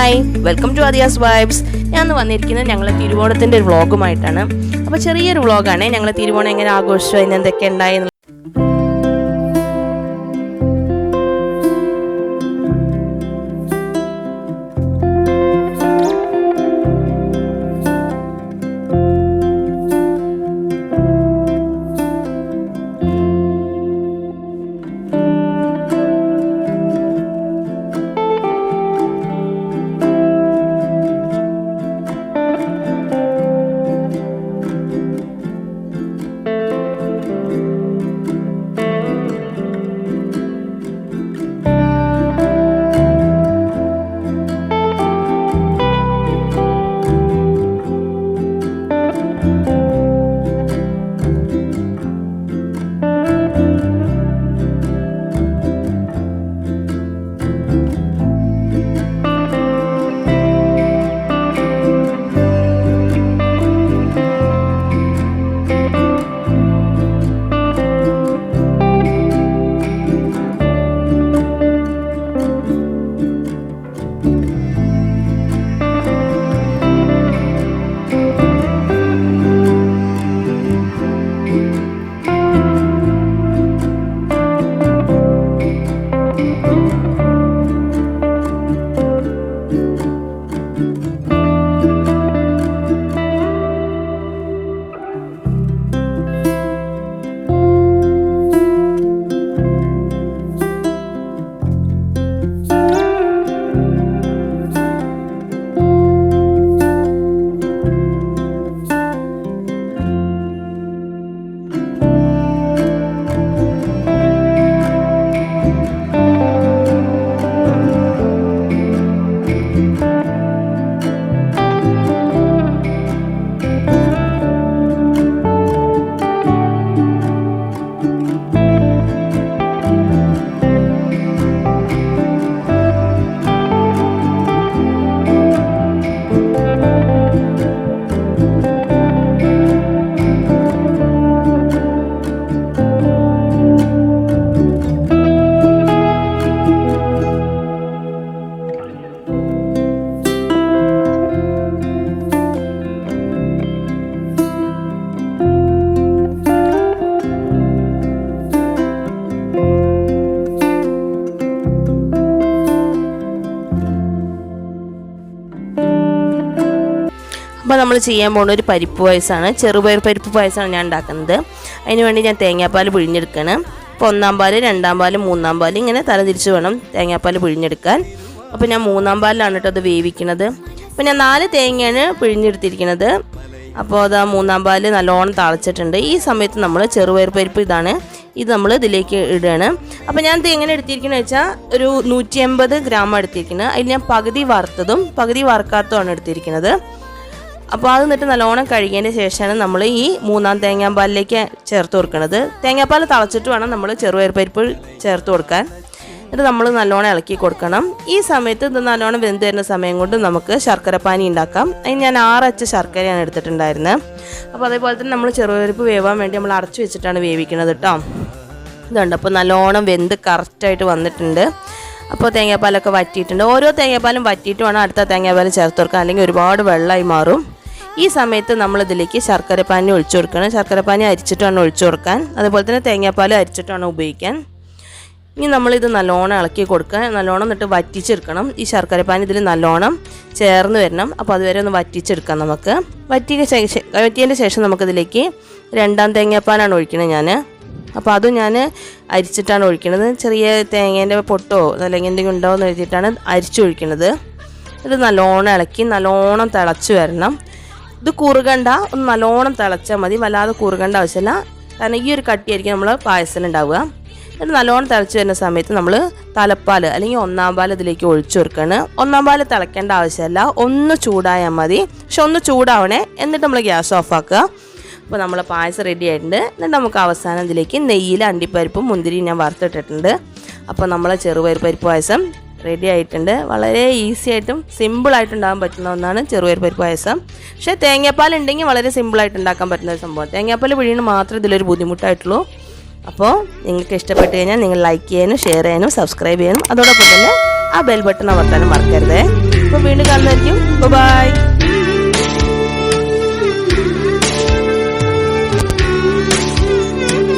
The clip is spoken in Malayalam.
Hi, welcome to Aadiya's vibes. ഞാൻ വന്നിരിക്കുന്നത് ഞങ്ങളെ തിരുവോണത്തിൻ്റെ ഒരു വ്ളോഗുമായിട്ടാണ്. അപ്പോൾ ചെറിയൊരു വ്ളോഗാണ്. ഞങ്ങൾ തിരുവോണം എങ്ങനെ ആഘോഷിച്ചു, അതിന് എന്തൊക്കെ ഉണ്ടായി. അപ്പോൾ നമ്മൾ ചെയ്യാൻ പോകുന്ന ഒരു പരിപ്പ് പായസമാണ്. ചെറുപയർ പരിപ്പ് പായസമാണ് ഞാൻ ഉണ്ടാക്കുന്നത്. അതിന് വേണ്ടി ഞാൻ തേങ്ങാപ്പാൽ പിഴിഞ്ഞെടുക്കണം. അപ്പോൾ 1-ാം പാൽ, 2-ാം പാൽ, 3-ാം പാൽ ഇങ്ങനെ തലതിരിച്ച് വേണം തേങ്ങാപ്പാൽ പിഴിഞ്ഞെടുക്കാൻ. അപ്പോൾ ഞാൻ 3-ാം പാലിലാണ് കേട്ടോ അത് വേവിക്കുന്നത്. അപ്പോൾ ഞാൻ 4 തേങ്ങയാണ് പിഴിഞ്ഞെടുത്തിരിക്കുന്നത്. അപ്പോൾ അത് 3-ാം പാൽ നല്ലോണം തളച്ചിട്ടുണ്ട്. ഈ സമയത്ത് നമ്മൾ ചെറുപയർ പരിപ്പ് ഇത് നമ്മൾ ഇതിലേക്ക് ഇടുകയാണ്. അപ്പോൾ ഞാൻ ഇത് എങ്ങനെ എടുത്തിരിക്കുന്നത് വെച്ചാൽ ഒരു 180 ഗ്രാം എടുത്തിരിക്കുന്നത്. അതിൽ ഞാൻ പകുതി വറുത്തതും പകുതി വറുക്കാത്തതുമാണ് എടുത്തിരിക്കുന്നത്. അപ്പോൾ അത് എന്നിട്ട് നല്ലോണം കഴുകിയതിന് ശേഷമാണ് നമ്മൾ ഈ 3-ാം തേങ്ങാപ്പാലിലേക്ക് ചേർത്ത് കൊടുക്കുന്നത്. തേങ്ങാപ്പാൽ തളച്ചിട്ട് വേണം നമ്മൾ ചെറുപയർ പരിപ്പ് ചേർത്ത് കൊടുക്കാൻ. ഇത് നമ്മൾ നല്ലോണം ഇളക്കി കൊടുക്കണം. ഈ സമയത്ത് ഇത് നല്ലോണം വെന്ത് തരുന്ന സമയം കൊണ്ട് നമുക്ക് ശർക്കരപ്പാനി ഉണ്ടാക്കാം. അതിന് ഞാൻ 6 അച്ച് ശർക്കരയാണ് എടുത്തിട്ടുണ്ടായിരുന്നത്. അപ്പോൾ അതേപോലെ തന്നെ നമ്മൾ ചെറുപരിപ്പ് വേവാൻ വേണ്ടി നമ്മൾ അടച്ചു വെച്ചിട്ടാണ് വേവിക്കുന്നത് കേട്ടോ. ഇതുണ്ട്. അപ്പോൾ നല്ലോണം വെന്ത് കറക്റ്റായിട്ട് വന്നിട്ടുണ്ട്. അപ്പോൾ തേങ്ങാപ്പാലൊക്കെ വറ്റിയിട്ടുണ്ട്. ഓരോ തേങ്ങാപ്പാലും വറ്റിയിട്ട് വേണം അടുത്ത തേങ്ങാപ്പാൽ ചേർത്ത് കൊടുക്കാൻ, അല്ലെങ്കിൽ ഒരുപാട് വെള്ളമായി മാറും. ഈ സമയത്ത് നമ്മളിതിലേക്ക് ശർക്കരപ്പാനി ഒഴിച്ചു കൊടുക്കണം. ശർക്കരപ്പാനി അരിച്ചിട്ട് വേണം ഒഴിച്ചു കൊടുക്കാൻ. അതുപോലെ തന്നെ തേങ്ങാപ്പാൽ അരിച്ചിട്ട് വേണം ഉപയോഗിക്കാൻ. ഇനി നമ്മളിത് നല്ലോണം ഇളക്കി കൊടുക്കുക. നല്ലോണം എന്നിട്ട് വറ്റിച്ചെടുക്കണം. ഈ ശർക്കരപ്പാനി ഇതിൽ നല്ലോണം ചേർന്ന് വരണം. അപ്പോൾ അതുവരെ ഒന്ന് വറ്റിച്ചെടുക്കാം നമുക്ക്. വറ്റിയതിൻ്റെ ശേഷം നമുക്കിതിലേക്ക് 2-ാം തേങ്ങാപ്പാലാണ് ഒഴിക്കുന്നത് ഞാൻ. അപ്പോൾ അതും ഞാൻ അരിച്ചിട്ടാണ് ഒഴിക്കുന്നത്. ചെറിയ തേങ്ങേൻ്റെ പൊട്ടോ അല്ലെങ്കിൽ എന്തെങ്കിലും ഉണ്ടോ എന്ന് എഴുതിയിട്ടാണ് അരിച്ചൊഴിക്കുന്നത്. ഇത് നല്ലോണം ഇളക്കി നല്ലോണം തിളച്ച് വരണം. ഇത് കുറുകണ്ട, ഒന്ന് നല്ലോണം തിളച്ചാൽ മതി. വല്ലാതെ കുറുകേണ്ട ആവശ്യമില്ല. കാരണം ഈ ഒരു കട്ടിയായിരിക്കും നമ്മൾ പായസം ഉണ്ടാവുക. ഇത് നല്ലോണം തിളച്ച് വരുന്ന സമയത്ത് നമ്മൾ തലപ്പാൽ അല്ലെങ്കിൽ 1-ാം പാൽ ഇതിലേക്ക് ഒഴിച്ചു കൊടുക്കുകയാണ്. 1-ാം പാൽ തിളയ്ക്കേണ്ട ആവശ്യമില്ല, ഒന്ന് ചൂടായാൽ മതി. പക്ഷെ ഒന്ന് ചൂടാവണേ. എന്നിട്ട് നമ്മൾ ഗ്യാസ് ഓഫാക്കുക. അപ്പോൾ നമ്മൾ പായസം റെഡി ആയിട്ടുണ്ട്. എന്നിട്ട് നമുക്ക് അവസാനം ഇതിലേക്ക് നെയ്യിൽ അണ്ടിപ്പരിപ്പും മുന്തിരിയും ഞാൻ വറുത്തിട്ടിട്ടുണ്ട്. അപ്പോൾ നമ്മൾ ചെറുപയർ പരിപ്പ് പായസം റെഡി ആയിട്ടുണ്ട്. വളരെ ഈസി ആയിട്ടും സിമ്പിളായിട്ട് ഉണ്ടാകാൻ പറ്റുന്ന ഒന്നാണ് ചെറുപയർ പരിപ്പ് പായസം. പക്ഷേ തേങ്ങാപ്പാൽ ഉണ്ടെങ്കിൽ വളരെ സിമ്പിളായിട്ട് ഉണ്ടാക്കാൻ പറ്റുന്ന ഒരു സംഭവം. തേങ്ങാപ്പാൽ പിഴിയുന്നത് മാത്രമേ ഇതിലൊരു ബുദ്ധിമുട്ടായിട്ടുള്ളൂ. അപ്പോൾ നിങ്ങൾക്ക് ഇഷ്ടപ്പെട്ട് കഴിഞ്ഞാൽ നിങ്ങൾ ലൈക്ക് ചെയ്യാനും ഷെയർ ചെയ്യാനും സബ്സ്ക്രൈബ് ചെയ്യാനും അതോടൊപ്പം തന്നെ ആ ബെൽ ബട്ടൺ അമർത്താനും മറക്കരുതേ. അപ്പോൾ വീണ്ടും കാണുന്നതായിരിക്കും. ബൈ.